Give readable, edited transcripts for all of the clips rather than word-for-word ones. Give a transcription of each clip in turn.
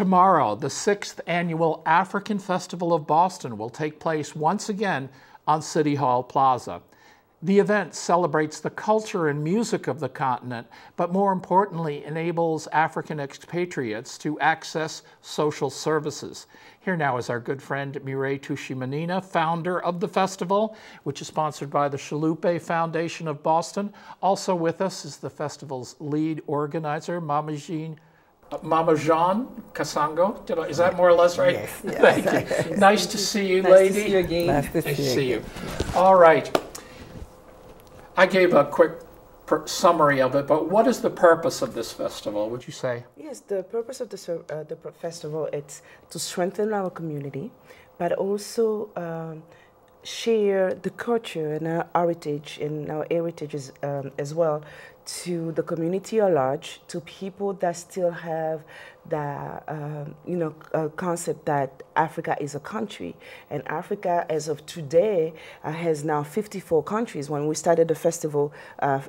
Tomorrow, the 6th annual African Festival of Boston will take place once again on City Hall Plaza. The event celebrates the culture and music of the continent, but more importantly, enables African expatriates to access social services. Here now is our good friend Mireille Tushimanina, founder of the festival, which is sponsored by the Chalupe Foundation of Boston. Also with us is the festival's lead organizer, Mama Jean Kasango. Is that more or less right? Yes. Thank you. Nice to see you, nice lady. To see you again. Nice to see you. All right. I gave a quick summary of it, but what is the purpose of this festival, would you say? Yes, the purpose of the festival is to strengthen our community, but also share the culture and our heritage as well to the community at large, to people that still have the concept that Africa is a country, and Africa as of today has now 54 countries. When we started the festival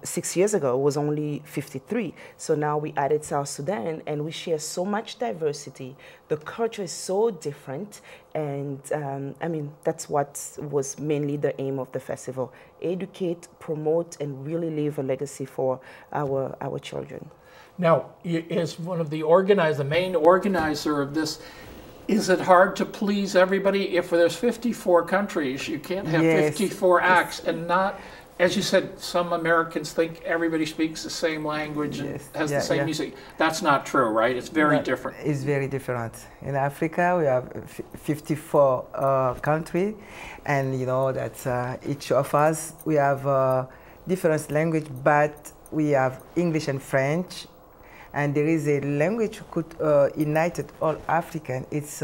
6 years ago, it was only 53. So now we added South Sudan, and we share so much diversity. The culture is so different, and I mean, that's what was mainly the aim of the festival: educate, promote, and really leave a legacy for our children. Now, as one of the main organizer of this, is it hard to please everybody? If there's 54 countries, you can't have 54 acts, and not, as you said, some Americans think everybody speaks the same language and has the same music. That's not true, right? It's very different. It's very different. In Africa, we have 54 countries, and you know that each of us, we have different language, but we have English and French. And there is a language could unite all African. It's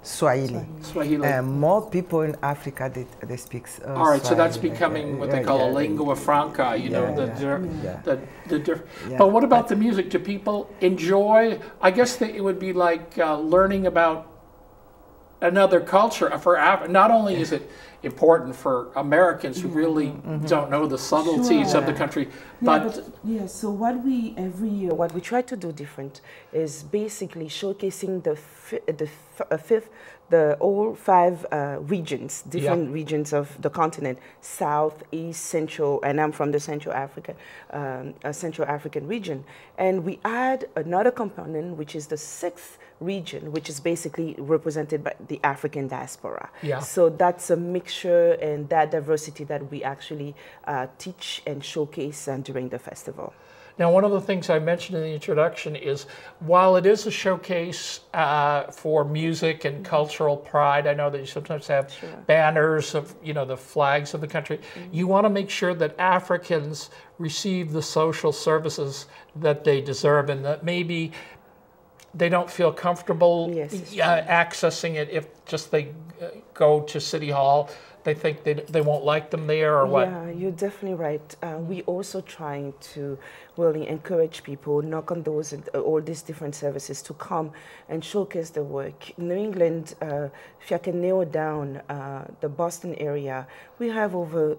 Swahili. Swahili. More people in Africa they speak all right, Swahili. So that's becoming what they call a lingua franca. You know, But what about the music? Do people enjoy? I guess that it would be like learning about another culture. Not only is it important for Americans who really don't know the subtleties of the country, but so every year what we try to do different is basically showcasing all five regions, different regions of the continent: South, East, Central, and I'm from the Central African region. And we add another component, which is the sixth region, which is basically represented by the African diaspora. So that's a mixture and that diversity that we actually teach and showcase during the festival. Now, one of the things I mentioned in the introduction is, while it is a showcase for music and cultural pride, I know that you sometimes have banners of, the flags of the country. You want to make sure that Africans receive the social services that they deserve, and that maybe they don't feel comfortable accessing it if just they go to City Hall. They think they won't like them there, or what? Yeah, you're definitely right. We also trying to really encourage people, knock on doors, and all these different services to come and showcase their work. New England, if I can narrow down the Boston area, we have over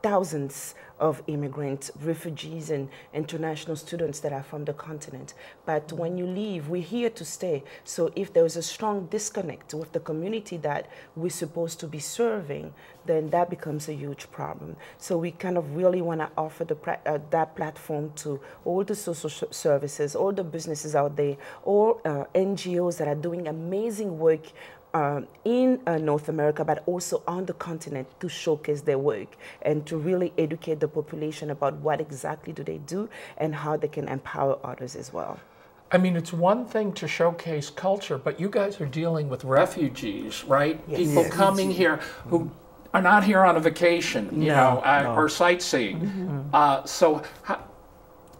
thousands of immigrants, refugees, and international students that are from the continent. But when you leave, we're here to stay. So if there is a strong disconnect with the community that we're supposed to be serving, then that becomes a huge problem. So we kind of really want to offer that platform to all the social services, all the businesses out there, all NGOs that are doing amazing work in North America, but also on the continent, to showcase their work and to really educate the population about what exactly do they do and how they can empower others as well. I mean, it's one thing to showcase culture, but you guys are dealing with refugees, right? People coming here who are not here on a vacation, or sightseeing. So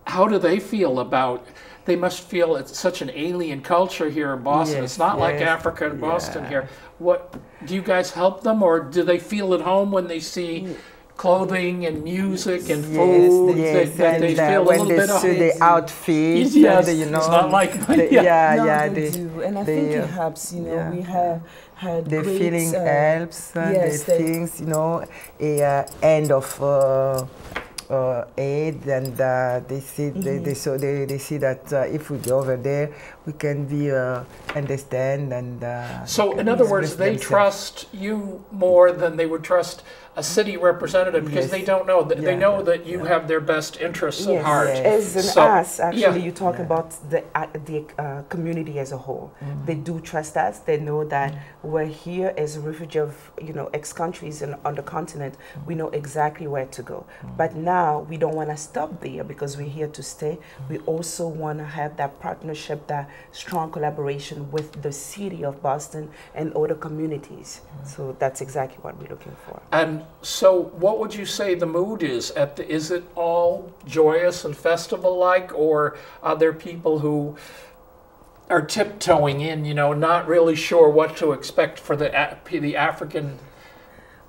how do they feel about? They must feel it's such an alien culture here in Boston. It's not like Africa and Boston here. What do you guys help them, or do they feel at home when they see clothing and music and food? That they feel a little bit of the outfits. It's not like they do, and I think it helps. We have had the great, feeling helps. The things, end of aid, and they see they see that if we go over there, we can be understand and. So, in other words, they trust you more than they would trust a city representative because they don't know that they know that you have their best interests at heart. As an us, actually, you talk about the community as a whole. They do trust us. They know that we're here as a refugee of ex-countries and on the continent. We know exactly where to go. But now we don't want to stop there because we're here to stay. We also want to have that partnership, that strong collaboration with the city of Boston and other communities. So that's exactly what we're looking for. And so what would you say the mood is? Is it all joyous and festival-like, or are there people who are tiptoeing in, not really sure what to expect for the African?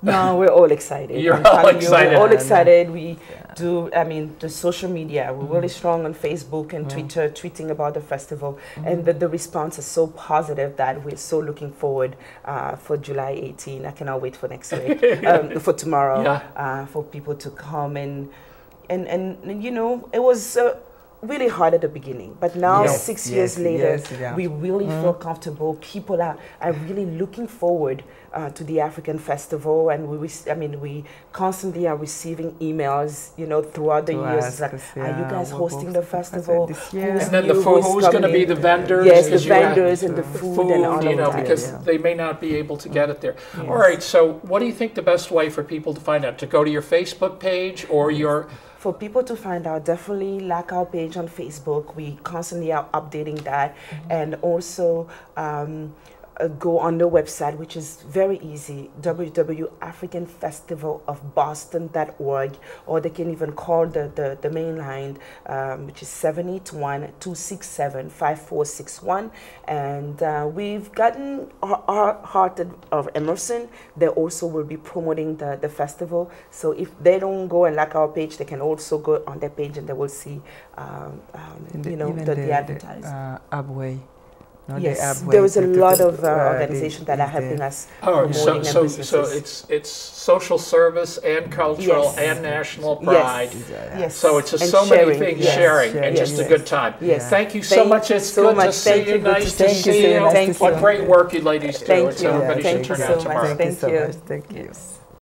No, we're all excited. You're all excited. We're all excited. We do, the social media, we're really strong on Facebook and Twitter, tweeting about the festival. And the response is so positive that we're so looking forward for July 18. I cannot wait for next week, for tomorrow, for people to come. And it was really hard at the beginning, but now 6 years later, we really feel comfortable. People are really looking forward to the African festival, and we constantly are receiving emails, throughout the years. Like, are you guys hosting the festival? This year? And then who's going to be the vendors? Yes, the vendors and the food and all of that. Because they may not be able to get it there. Yes. All right, so what do you think the best way for people to find out? To go to your Facebook page or your... For people to find out, definitely like our page on Facebook. We constantly are updating that. And also go on the website, which is very easy, www.africanfestivalofboston.org, or they can even call the main line, which is 781-267-5461. And we've gotten our Heart of Emerson. They also will be promoting the festival. So if they don't go and like our page, they can also go on their page and they will see, the advertising. Abway. Yes, there is a lot of organizations that are helping us. So it's social service and cultural and national pride. Yes. So it's just so many things, sharing and just a good time. Yes. Thank you so much. It's good to see you. Nice to see you. What great work you ladies do. So everybody should turn out tomorrow. Thank you so much. Thank you.